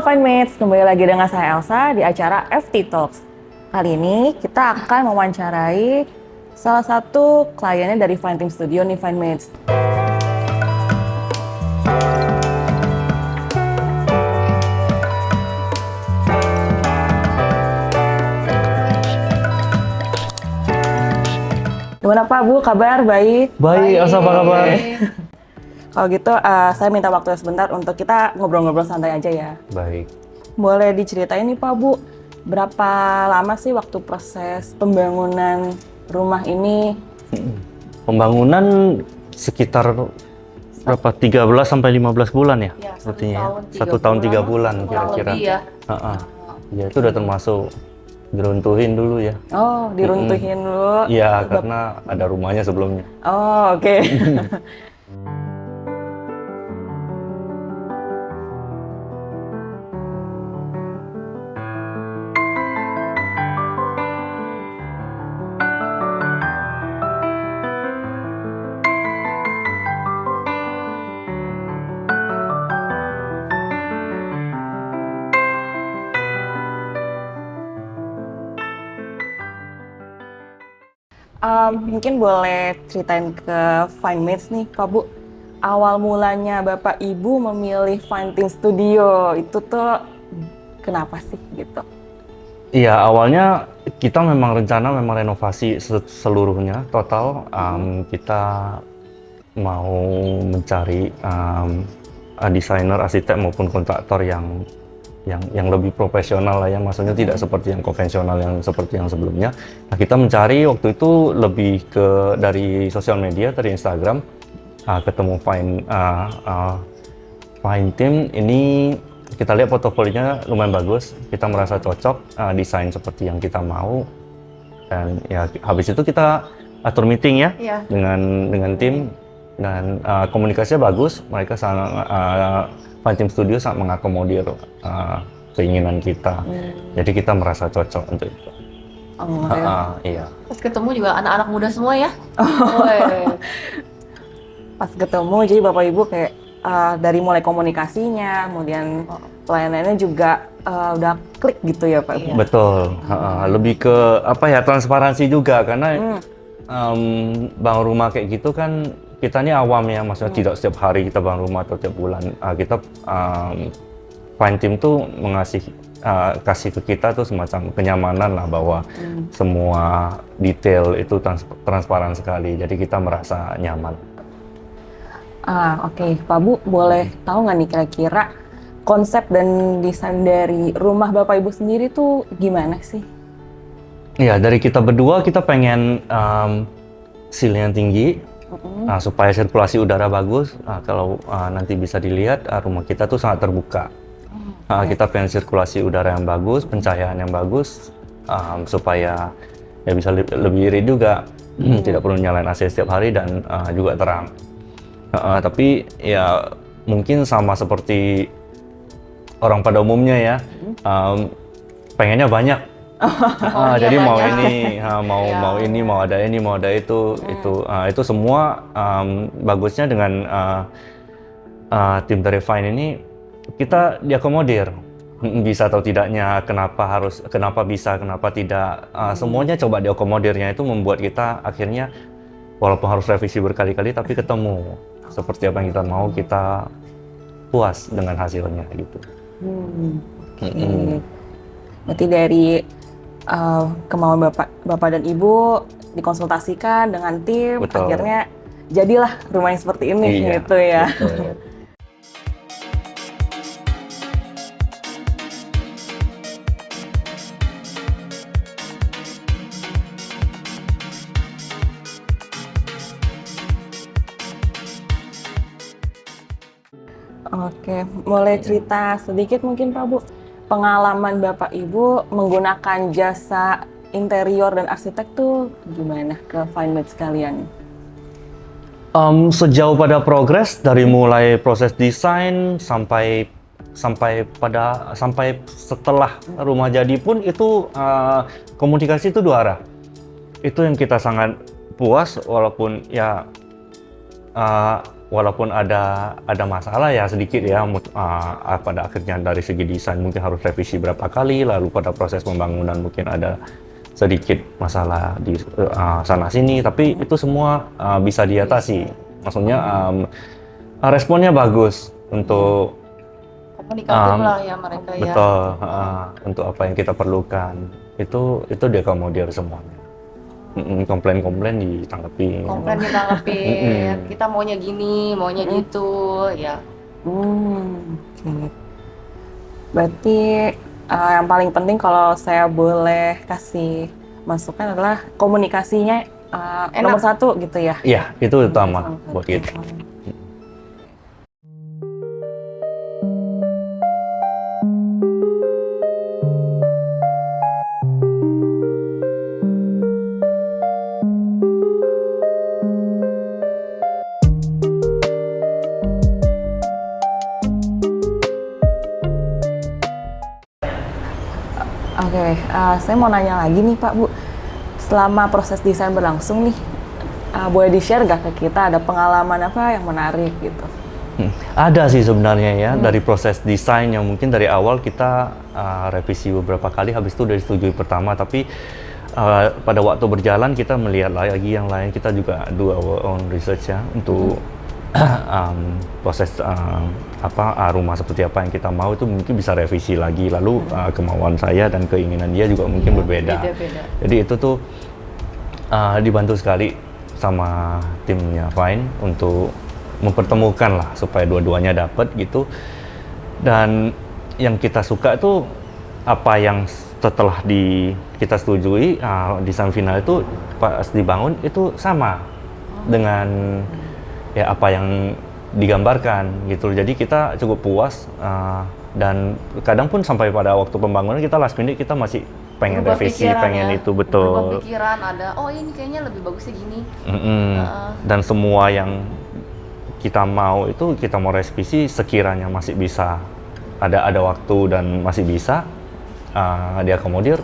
Halo Finemates, kembali lagi dengan saya Elsa di acara FT Talks. Kali ini kita akan mewawancarai salah satu kliennya dari Fine Team Studio nih Finemates. Gimana Pak Bu, kabar? Baik? Baik, Elsa apa kabar? Kalau gitu, saya minta waktu sebentar untuk kita ngobrol-ngobrol santai aja ya. Baik. Boleh diceritain nih Pak Bu, berapa lama sih waktu proses pembangunan rumah ini? Pembangunan sekitar berapa? 13 sampai 15 bulan ya? Ya, Sepertinya. 1 tahun 3 1 tahun 3 bulan, bulan kurang kira-kira. lebih ya. Ya itu udah termasuk diruntuhin dulu ya. Oh, diruntuhin dulu. Iya, karena ada rumahnya sebelumnya. Oh, oke. Mungkin boleh ceritain ke Finemates nih, Pak Bu. Awal mulanya Bapak Ibu memilih Fine Team Studio itu tuh kenapa sih gitu? Iya, awalnya kita memang rencana renovasi seluruhnya total. Kita mau mencari desainer, arsitek maupun kontraktor yang lebih profesional lah ya, maksudnya tidak seperti yang konvensional yang seperti yang sebelumnya. Nah, kita mencari waktu itu lebih ke dari sosial media, dari Instagram, ketemu Fine Team ini. Kita lihat portofolionya lumayan bagus, kita merasa cocok, desain seperti yang kita mau, dan ya habis itu kita atur meeting ya, Iya. dengan tim, dan komunikasinya bagus. Mereka sangat Fine Team Studio sangat mengakomodir keinginan kita, jadi kita merasa cocok untuk itu. Oh, ya. Iya. Terus ketemu juga anak-anak muda semua ya. Oh. Pas ketemu, jadi Bapak Ibu kayak dari mulai komunikasinya, kemudian pelayanannya juga udah klik gitu ya Pak? Iya. Betul. Lebih ke apa ya, transparansi juga, karena bangun rumah kayak gitu kan kita ini awam ya, maksudnya tidak setiap hari kita bangun rumah atau tiap bulan. Kita Fine Team tuh kasih ke kita tuh semacam kenyamanan lah, bahwa semua detail itu transparan sekali, jadi kita merasa nyaman. Oke. Pak Bu, boleh tahu nggak nih kira-kira konsep dan desain dari rumah Bapak Ibu sendiri tuh gimana sih? Ya, dari kita berdua kita pengen ceiling yang tinggi, supaya sirkulasi udara bagus. Kalau nanti bisa dilihat, rumah kita tuh sangat terbuka. Kita pengen sirkulasi udara yang bagus, pencahayaan yang bagus, supaya ya bisa lebih irit juga. Tidak perlu nyalain AC setiap hari, dan juga terang. Tapi ya mungkin sama seperti orang pada umumnya ya, pengennya banyak. Jadi iya, mau banyak. ini, Iya. mau ini, mau ada itu, itu semua bagusnya dengan tim dari Fine ini, kita diakomodir. Bisa atau tidaknya, kenapa bisa, kenapa tidak, semuanya coba diakomodirnya. Itu membuat kita akhirnya walaupun harus revisi berkali-kali, tapi ketemu seperti apa yang kita mau, kita puas dengan hasilnya gitu. Oke. Berarti dari kemauan Bapak dan Ibu dikonsultasikan dengan tim, Betul. akhirnya jadilah rumah yang seperti ini Iya, gitu ya. betul. Oke, boleh cerita sedikit mungkin Pak Bu, pengalaman Bapak Ibu menggunakan jasa interior dan arsitek tuh gimana ke Finemates sekalian? Sejauh pada progres dari mulai proses desain sampai setelah rumah jadi pun itu komunikasi itu 2 arah. Itu yang kita sangat puas, walaupun ya walaupun ada masalah ya sedikit ya, pada akhirnya dari segi desain mungkin harus revisi berapa kali, lalu pada proses pembangunan mungkin ada sedikit masalah di sana sini, tapi itu semua bisa diatasi. Maksudnya responnya bagus untuk Komunikatif lah ya mereka ya. betul, untuk apa yang kita perlukan itu diakomodir semuanya. Komplain-komplain ditanggapi. Komplain ditanggepin, kita maunya gini, maunya gitu, ya. Oke. Berarti yang paling penting kalau saya boleh kasih masukan adalah komunikasinya nomor satu gitu ya? Iya, itu utama buat kita. Oke, saya mau nanya lagi nih Pak Bu, selama proses desain berlangsung nih, boleh di-share gak ke kita ada pengalaman apa yang menarik gitu? Ada sih sebenarnya ya, dari proses desain yang mungkin dari awal kita revisi beberapa kali, habis itu udah disetujui pertama, tapi pada waktu berjalan kita melihat lagi yang lain, kita juga do our own research ya untuk proses rumah seperti apa yang kita mau itu mungkin bisa revisi lagi, lalu kemauan saya dan keinginan dia juga mungkin berbeda. Beda-beda. Jadi itu tuh dibantu sekali sama timnya Fine untuk mempertemukan lah supaya dua-duanya dapat gitu. Dan yang kita suka itu apa yang setelah kita setujui, desain final itu pas dibangun itu sama dengan ya apa yang digambarkan gitu. Jadi kita cukup puas, dan kadang pun sampai pada waktu pembangunan kita last minute kita masih pengen Berubah revisi, pikiran pengen ya. itu Berubah betul. pikiran ada, oh ini kayaknya lebih bagusnya gini. Dan semua yang kita mau itu kita mau revisi sekiranya masih bisa ada waktu dan masih bisa diakomodir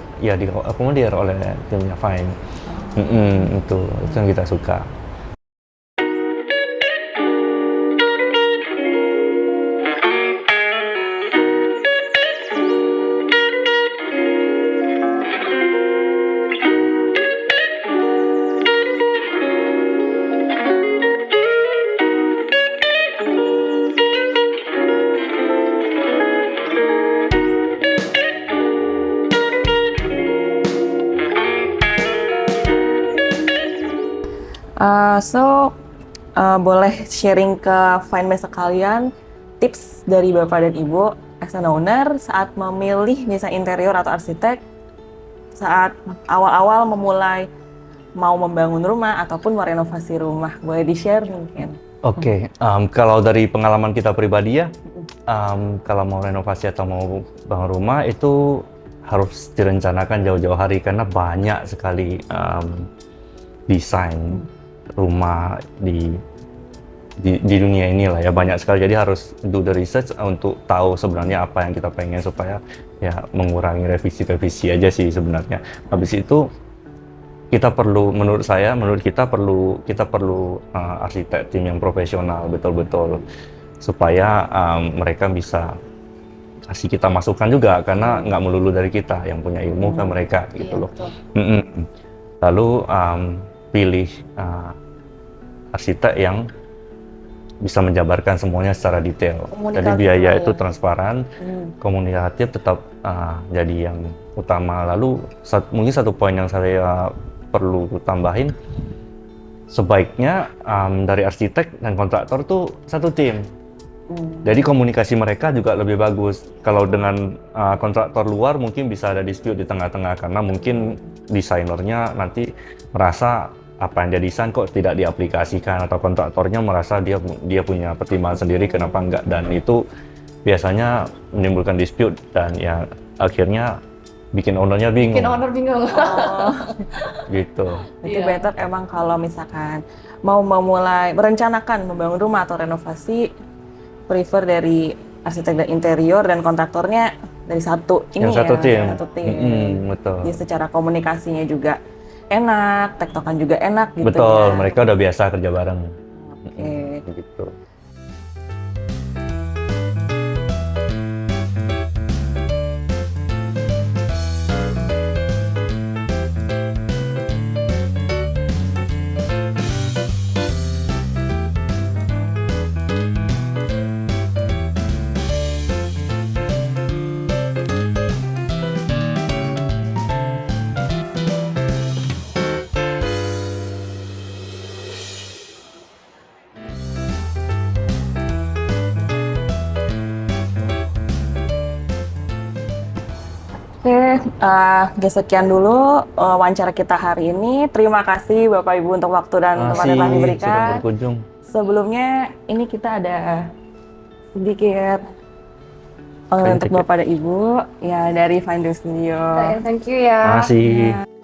oleh timnya Fine. Itu yang kita suka. Boleh sharing ke Finemates sekalian tips dari Bapak dan Ibu as an owner saat memilih desain interior atau arsitek saat awal-awal memulai mau membangun rumah ataupun merenovasi rumah. Boleh di-share mungkin? Oke, kalau dari pengalaman kita pribadi ya, kalau mau renovasi atau mau bangun rumah itu harus direncanakan jauh-jauh hari karena banyak sekali desain rumah di dunia ini lah ya, banyak sekali. Jadi harus do the research untuk tahu sebenarnya apa yang kita pengen supaya ya mengurangi revisi aja sih sebenarnya. Habis itu kita perlu, menurut kita perlu arsitek tim yang profesional betul-betul supaya mereka bisa kasih kita masukan juga, karena nggak melulu dari kita yang punya ilmu kan mereka gitu loh. Lalu pilih arsitek yang bisa menjabarkan semuanya secara detail. Jadi biaya itu transparan, komunikatif tetap jadi yang utama. Lalu mungkin satu poin yang saya perlu tambahin, sebaiknya dari arsitek dan kontraktor tuh satu tim. Jadi komunikasi mereka juga lebih bagus. Kalau dengan kontraktor luar mungkin bisa ada dispute di tengah-tengah karena mungkin desainernya nanti merasa apa yang dia desain kok tidak diaplikasikan, atau kontraktornya merasa dia punya pertimbangan sendiri kenapa enggak, dan itu biasanya menimbulkan dispute dan ya akhirnya bikin ownernya bingung. Gitu. Jadi better emang kalau misalkan mau memulai merencanakan membangun rumah atau renovasi, prefer dari arsitek dan interior dan kontraktornya dari satu tim. Betul. Jadi secara komunikasinya juga enak, tektokan juga enak gitu. Betul, ya. mereka udah biasa kerja bareng. Oke. Gitu. Oke, sekian dulu wawancara kita hari ini. Terima kasih Bapak Ibu untuk waktu dan tempat yang telah Sudah diberikan. berkunjung. Sebelumnya ini kita ada sedikit untuk Kritik ya. Bapak dan Ibu ya dari Fine Dream Studio. Thank you ya. Makasih. Ya.